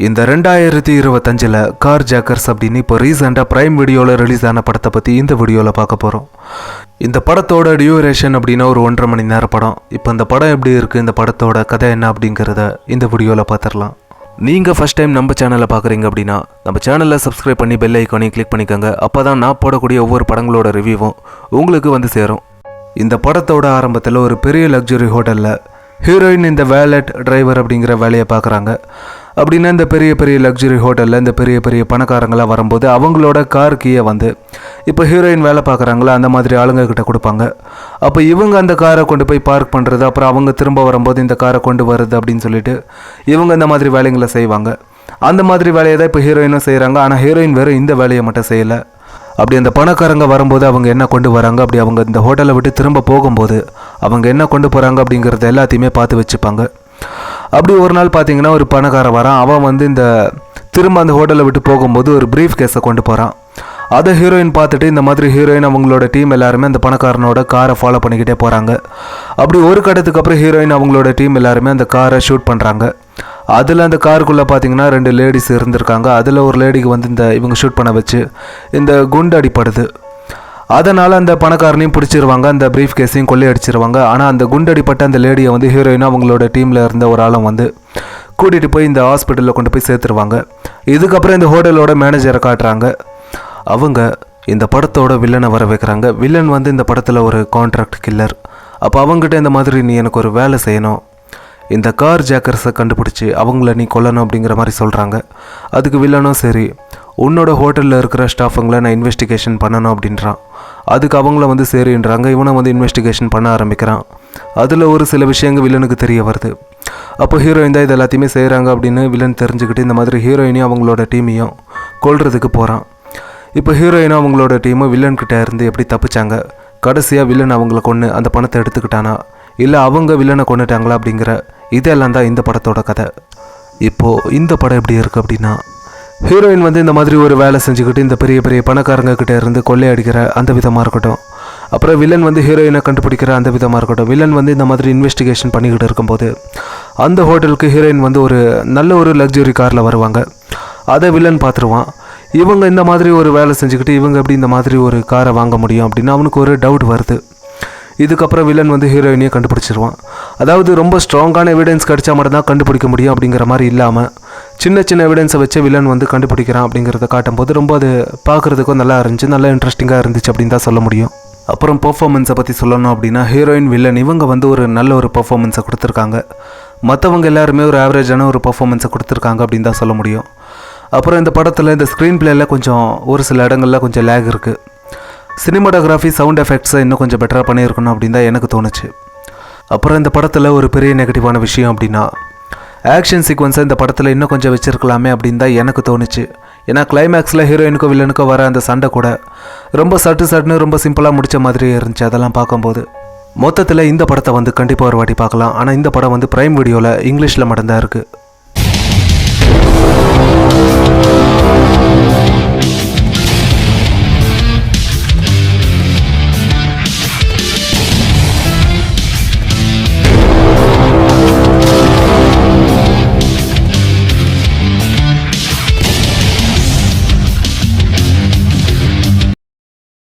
இந்த 2025 car joggers அப்படின்னு இப்போ ரீசெண்டாக பிரைம் வீடியோவில் ரிலீஸ் ஆன படத்தை பற்றி இந்த வீடியோவில் பார்க்க போகிறோம். இந்த படத்தோட டியூரேஷன் அப்படின்னா ஒரு 1.5 மணி நேர படம். இப்போ இந்த படம் எப்படி இருக்குது, இந்த படத்தோட கதை என்ன அப்படிங்கிறத இந்த வீடியோவில் பார்த்துடலாம். நீங்கள் ஃபஸ்ட் டைம் நம்ம சேனலை பார்க்குறீங்க அப்படின்னா நம்ம சேனலில் சப்ஸ்கிரைப் பண்ணி பெல் ஐக்கானையும் கிளிக் பண்ணிக்கோங்க. அப்போ தான் நான் போடக்கூடிய ஒவ்வொரு படங்களோட ரிவ்யூவும் உங்களுக்கு வந்து சேரும். இந்த படத்தோட ஆரம்பத்தில் ஒரு பெரிய லக்ஸுரி ஹோட்டலில் ஹீரோயின் இந்த வேலட் டிரைவர் அப்படிங்கிற வேலையை பார்க்குறாங்க. அப்படின்னா இந்த பெரிய பெரிய லக்ஸுரி ஹோட்டலில் இந்த பெரிய பெரிய பணக்காரங்களாக வரும்போது அவங்களோட கார் கீயை வந்து இப்போ ஹீரோயின் வேலை பார்க்குறாங்களா அந்த மாதிரி ஆளுங்கக்கிட்ட கொடுப்பாங்க. அப்போ இவங்க அந்த காரை கொண்டு போய் பார்க் பண்ணுறது, அப்புறம் அவங்க திரும்ப வரும்போது இந்த காரை கொண்டு வருது அப்படின்னு சொல்லிட்டு இவங்க இந்த மாதிரி வேலைங்களை செய்வாங்க. அந்த மாதிரி வேலையை தான் இப்போ ஹீரோயினும் செய்கிறாங்க. ஆனால் ஹீரோயின் வெறும் இந்த வேலையை மட்டும் செய்யலை. அப்படி அந்த பணக்காரங்க வரும்போது அவங்க என்ன கொண்டு வராங்க, அப்படி அவங்க இந்த ஹோட்டலை விட்டு திரும்ப போகும்போது அவங்க என்ன கொண்டு போகிறாங்க அப்படிங்கிறத எல்லாத்தையுமே பார்த்து வச்சுப்பாங்க. அப்படி ஒரு நாள் பார்த்தீங்கன்னா ஒரு பணக்காரன் வரான். அவன் வந்து இந்த திரும்ப அந்த ஹோட்டலை விட்டு போகும்போது ஒரு ப்ரீஃப் கேஸை கொண்டு போகிறான். அதை ஹீரோயின் பார்த்துட்டு இந்த மாதிரி ஹீரோயின் அவங்களோட டீம் எல்லாருமே அந்த பணக்காரனோட காரை ஃபாலோ பண்ணிக்கிட்டே போகிறாங்க. அப்படி ஒரு கட்டத்துக்கு அப்புறம் ஹீரோயின் அவங்களோட டீம் எல்லாருமே அந்த காரை ஷூட் பண்ணுறாங்க. அதில் அந்த காருக்குள்ளே பார்த்தீங்கன்னா 2 லேடிஸ் இருந்திருக்காங்க. அதில் ஒரு லேடிக்கு வந்து இவங்க ஷூட் பண்ண வச்சு இந்த குண்டு அடிப்படுது. அதனால் அந்த பணக்காரனையும் பிடிச்சிருவாங்க, அந்த ப்ரீஃப் கேஸையும் கொள்ளையடிச்சிருவாங்க. ஆனால் அந்த குண்டடிப்பட்ட அந்த லேடியை வந்து ஹீரோயினாக அவங்களோட டீமில் இருந்த ஒரு ஆளும் வந்து கூட்டிகிட்டு போய் இந்த ஹாஸ்பிட்டலில் கொண்டு போய் சேர்த்துருவாங்க. இதுக்கப்புறம் இந்த ஹோட்டலோட மேனேஜரை காட்டுறாங்க. அவங்க இந்த படத்தோட வில்லனை வர வைக்கிறாங்க. வில்லன் வந்து இந்த படத்தில் ஒரு கான்ட்ராக்ட் கில்லர். அப்போ அவங்ககிட்ட இந்த மாதிரி நீ எனக்கு ஒரு வேலை செய்யணும், இந்த கார் ஜாக்கர்ஸை கண்டுபிடிச்சி அவங்கள நீ கொல்லணும் அப்படிங்கிற மாதிரி சொல்கிறாங்க. அதுக்கு வில்லனும் சரி, உன்னோட ஹோட்டலில் இருக்கிற ஸ்டாஃபுங்களை நான் இன்வெஸ்டிகேஷன் பண்ணணும் அப்படின்றான். அதுக்கு அவங்கள வந்து சரின்றாங்க. இவனை வந்து இன்வெஸ்டிகேஷன் பண்ண ஆரம்பிக்கிறான். அதில் ஒரு சில விஷயங்கள் வில்லனுக்கு தெரிய வருது. அப்போ ஹீரோயின் தான் இது எல்லாத்தையுமே செய்கிறாங்க அப்படின்னு வில்லன் தெரிஞ்சுக்கிட்டு இந்த மாதிரி ஹீரோயினையும் அவங்களோட டீமையும் கொல்றதுக்கு போகிறான். இப்போ ஹீரோயினும் அவங்களோட டீமும் வில்லன்கிட்ட இருந்து எப்படி தப்பிச்சாங்க, கடைசியாக வில்லன் அவங்கள கொன்று அந்த பணத்தை எடுத்துக்கிட்டானா இல்லை அவங்க வில்லனை கொண்டுட்டாங்களா அப்படிங்கிற இதெல்லாம் தான் இந்த படத்தோட கதை. இப்போது இந்த படம் எப்படி இருக்குது அப்படின்னா, ஹீரோயின் வந்து இந்த மாதிரி ஒரு வேலை செஞ்சுக்கிட்டு இந்த பெரிய பெரிய பணக்காரங்க கிட்டே இருந்து கொள்ளையடிக்கிற அந்த விதமாக இருக்கட்டும், அப்புறம் வில்லன் வந்து ஹீரோயினை கண்டுபிடிக்கிற அந்த விதமாக இருக்கட்டும், வில்லன் வந்து இந்த மாதிரி இன்வெஸ்டிகேஷன் பண்ணிக்கிட்டு இருக்கும்போது அந்த ஹோட்டலுக்கு ஹீரோயின் வந்து ஒரு நல்ல ஒரு லக்ஸுரி காரில் வருவாங்க. அதை வில்லன் பார்த்துருவான். இவங்க இந்த மாதிரி ஒரு வேலை செஞ்சுக்கிட்டு இவங்க எப்படி இந்த மாதிரி ஒரு காரை வாங்க முடியும் அப்படின்னு அவனுக்கு ஒரு டவுட் வருது. இதுக்கப்புறம் வில்லன் வந்து ஹீரோயினையே கண்டுபிடிச்சிருவான். அதாவது ரொம்ப ஸ்ட்ராங்கான எவிடன்ஸ் கிடச்சா மட்டும்தான் கண்டுபிடிக்க முடியும் அப்படிங்கிற மாதிரி இல்லாமல் சின்ன சின்ன எவிடன்ஸை வச்சு வில்லன் வந்து கண்டுபிடிக்கிறான் அப்படிங்கிறத காட்டும்போது ரொம்ப அது பார்க்குறதுக்கும் நல்லா இருந்துச்சு, நல்லா இன்ட்ரெஸ்டிங்காக இருந்துச்சு அப்படின்னு தான் சொல்ல முடியும். அப்புறம் பெர்ஃபார்மன்ஸை பற்றி சொல்லணும் அப்படின்னா, ஹீரோயின் வில்லன் இவங்க வந்து ஒரு நல்ல ஒரு பெர்ஃபார்மன்ஸை கொடுத்துருக்காங்க. மற்றவங்க எல்லாருமே ஒரு ஆவரேஜான ஒரு பெர்ஃபார்மன்ஸை கொடுத்துருக்காங்க அப்படின்னு தான் சொல்ல முடியும். அப்புறம் இந்த படத்தில் இந்த ஸ்க்ரீன் பிளேயில் கொஞ்சம் ஒரு சில இடங்களில் கொஞ்சம் லேக் இருக்குது. சினிமாட்டோகிராஃபி, சவுண்ட் எஃபெக்ட்ஸை இன்னும் கொஞ்சம் பெட்டராக பண்ணியிருக்கணும் அப்படின்னு தான் எனக்கு தோணுச்சு. அப்புறம் இந்த படத்தில் ஒரு பெரிய நெகட்டிவான விஷயம் அப்படின்னா, ஆக்ஷன் சீக்வன்ஸை இந்த படத்தில் இன்னும் கொஞ்சம் வச்சுருக்கலாமே அப்படின்னு தான் எனக்கு தோணுச்சு. ஏன்னா கிளைமேக்ஸில் ஹீரோயினுக்கும் வில்லனுக்கும் வர அந்த சண்டை கூட ரொம்ப சட்டுன்னு ரொம்ப சிம்பிளாக முடித்த மாதிரியே இருந்துச்சு. அதெல்லாம் பார்க்கும்போது மொத்தத்தில் இந்த படத்தை வந்து கண்டிப்பாக ஒரு வாட்டி பார்க்கலாம். ஆனால் இந்த படம் வந்து பிரைம் வீடியோவில் இங்கிலீஷில் மட்டும்தான் இருக்குது.